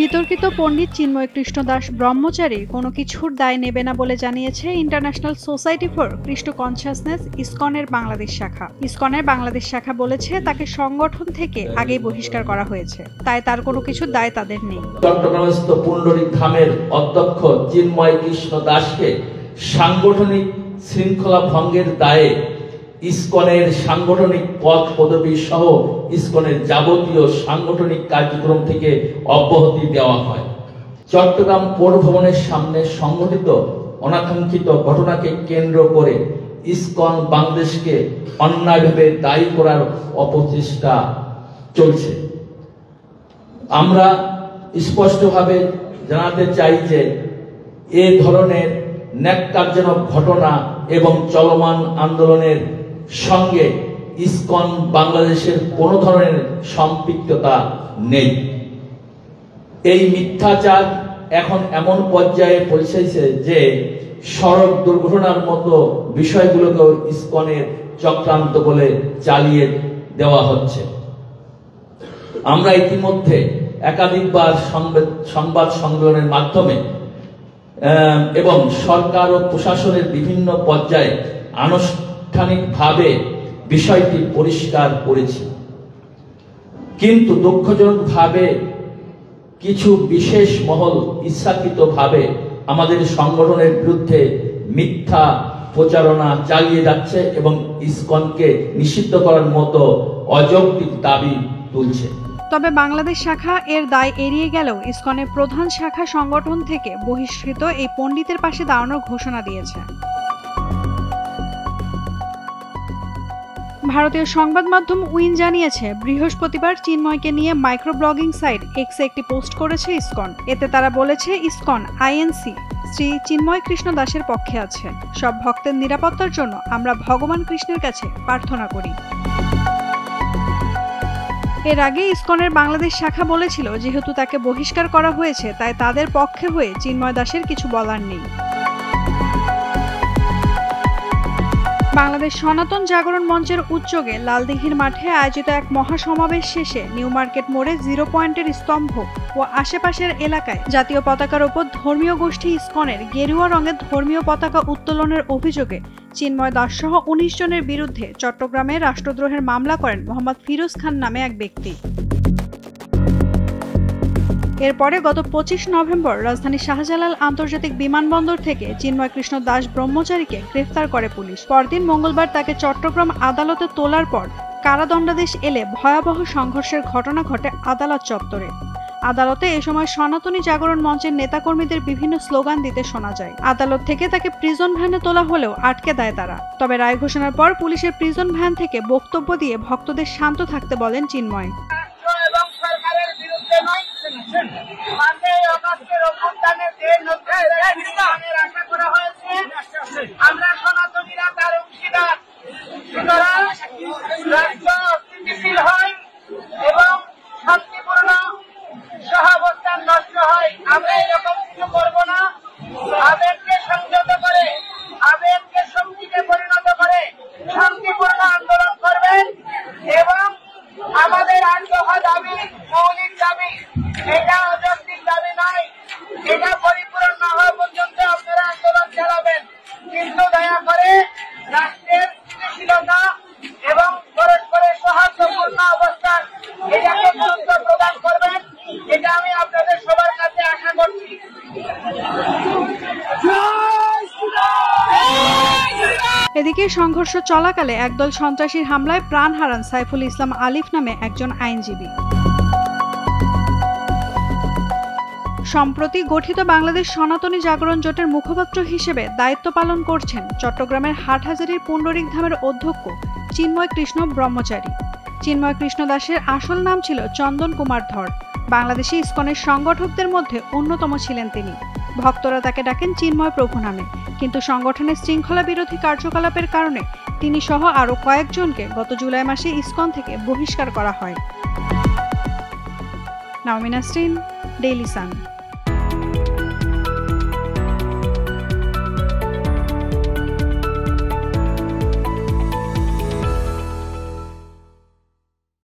বিতর্কিত পণ্ডিত চিন্ময় কৃষ্ণ দাস ব্রহ্মচারী কোনো কিছুর দায় নেবে না বলে জানিয়েছে international society for Krishna consciousness ইসকনের বাংলাদেশ শাখা। ইসকনের বাংলাদেশ শাখা বলেছে তাকে সংগঠন থেকে আগেই বহিষ্কার করা হয়েছে, তাই তার কোনো কিছুর দায় তাদের নেই। চট্টগ্রামস্থ পুণ্ডরিক ধামের অধ্যক্ষ চিন্ময় কৃষ্ণ দাসকে সাংগঠনিক শৃঙ্খলা ভঙ্গের দায়ে ইসকনের সাংগঠনিক পদ পদবি সহ ইসকনের যাবতীয় সাংগঠনিক কার্যক্রম থেকে অব্যাহতি দেওয়া হয়। চট্টগ্রাম পৌর ভবনের সামনে সংঘটিত অনাকাঙ্ক্ষিত ঘটনাকে কেন্দ্র করে ইসকন বাংলাদেশকে অন্যায়ভাবে দায়ী করার অপচেষ্টা চলছে। আমরা স্পষ্টভাবে জানাতে চাই যে এ ধরনের ন্যাক্কারজনক ঘটনা এবং চলমান আন্দোলনের সঙ্গে ইসকন বাংলাদেশের কোন ধরনের সম্পৃক্ততা নেই। এই মিথ্যাচার এখন এমন পর্যায়ে পৌঁছেছে যে সড়ক দুর্ঘটনার মতো বিষয়গুলোকেও ইসকনের চক্রান্ত বলে চালিয়ে দেওয়া হচ্ছে। আমরা ইতিমধ্যে একাধিকবার সংবাদ সম্মেলনের মাধ্যমে এবং সরকার ও প্রশাসনের বিভিন্ন পর্যায়ে আনুষ্ঠানিকভাবে বিষয়টি পরিষ্কার করেছি, কিন্তু দুঃখজনকভাবে কিছু বিশেষ মহল ইচ্ছাকৃতভাবে আমাদের সংগঠনের বিরুদ্ধে মিথ্যা প্রচারণা চালিয়ে যাচ্ছে এবং ইসকনকে নিষিদ্ধ করার মতো অযৌক্তিক দাবি তুলছে। তবে বাংলাদেশ শাখা এর দায় এড়িয়ে গেলেও ইসকনের প্রধান শাখা সংগঠন থেকে বহিষ্কৃত এই পণ্ডিতের পাশে দাঁড়ানোর ঘোষণা দিয়েছে। ভারতীয় সংবাদ মাধ্যম উইন জানিয়েছে, বৃহস্পতিবার চিন্ময়কে নিয়ে মাইক্রো ব্লগিং সাইট এক্সে একটি পোস্ট করেছে ইসকন। এতে তারা বলেছে, ইসকন আইএনসি শ্রী চিন্ময় কৃষ্ণ দাসের পক্ষে আছে। সব ভক্তের নিরাপত্তার জন্য আমরা ভগবান কৃষ্ণের কাছে প্রার্থনা করি। এর আগে ইসকনের বাংলাদেশ শাখা বলেছিল, যেহেতু তাকে বহিষ্কার করা হয়েছে তাই তাদের পক্ষে হয়ে চিন্ময় দাসের কিছু বলার নেই। বাংলাদেশ সনাতন জাগরণ মঞ্চের উদ্যোগে লালদিঘির মাঠে আয়োজিত এক মহাসমাবেশ শেষে নিউ মার্কেট মোড়ে 0 পয়েন্টের স্তম্ভ ও আশেপাশের এলাকায় জাতীয় পতাকার ওপর ধর্মীয় গোষ্ঠী ইসকনের গেরুয়া রঙের ধর্মীয় পতাকা উত্তোলনের অভিযোগে চিন্ময় দাস সহ 19 জনের বিরুদ্ধে চট্টগ্রামে রাষ্ট্রদ্রোহের মামলা করেন মোহাম্মদ ফিরোজ খান নামে এক ব্যক্তি। এরপরে গত 25 নভেম্বর রাজধানী শাহজালাল আন্তর্জাতিক বিমানবন্দর থেকে চিন্ময় কৃষ্ণ দাস ব্রহ্মচারীকে গ্রেফতার করে পুলিশ। পরদিন মঙ্গলবার তাকে চট্টগ্রাম আদালতে তোলার পর কারাদণ্ডাদেশ এলে ভয়াবহ সংঘর্ষের ঘটনা ঘটে আদালত চত্বরে। আদালতে এ সময় সনাতনী জাগরণ মঞ্চের নেতাকর্মীদের বিভিন্ন স্লোগান দিতে শোনা যায়। আদালত থেকে তাকে প্রিজন ভ্যানে তোলা হলেও আটকে দেয় তারা। তবে রায় ঘোষণার পর পুলিশের প্রিজন ভ্যান থেকে বক্তব্য দিয়ে ভক্তদের শান্ত থাকতে বলেন চিন্ময়। আমরা সনাতনীরা তার অংশীদার, সুতরাং রাষ্ট্র স্থিতিশীল হয় এবং শান্তিপূর্ণ সহাবস্থান নষ্ট হয়। আমরা এরকম কিছু করবো না। আবেগকে সংযত করে, আবেগকে শক্তিতে পরিণত করে শান্তিপূর্ণ আন্দোলন করবেন এবং আমাদের 8 দফা দাবি মৌলিক দাবি, এটা অযৌক্তিক দাবি নয়। এটা পরিপূরণ না হওয়া পর্যন্ত আপনারা আন্দোলন চালাবেন, কিন্তু দয়া করে রাষ্ট্রের স্থিতিশীলতা এবং পরস্পরের সৌহার্দ্যপূর্ণ অবস্থান এটাকে গুরুত্ব প্রদান করবেন। এটা আমি আপনাদের সবার কাছে আশা করছি। এদিকে সংঘর্ষ চলাকালে একদল সন্ত্রাসীর হামলায় প্রাণ হারান সাইফুল ইসলাম আলিফ নামে একজন আইনজীবী। সম্প্রতি গঠিত বাংলাদেশ সনাতনী জাগরণ জোটের মুখপাত্র হিসেবে দায়িত্ব পালন করছেন চট্টগ্রামের হাটহাজারীর পুণ্ডরিক ধামের অধ্যক্ষ চিন্ময় কৃষ্ণ ব্রহ্মচারী। চিন্ময় কৃষ্ণ দাসের আসল নাম ছিল চন্দন কুমার ধর। বাংলাদেশি ইসকনের সংগঠকদের মধ্যে অন্যতম ছিলেন তিনি। ভক্তরা তাকে ডাকেন চিন্ময় প্রভু নামে, কিন্তু সংগঠনের শৃঙ্খলা বিরোধী কার্যকলাপের কারণে তিনি সহ আরও কয়েকজনকে গত জুলাই মাসে ইসকন থেকে বহিষ্কার করা হয়। নাওমিন নাসরিন, ডেইলি সান।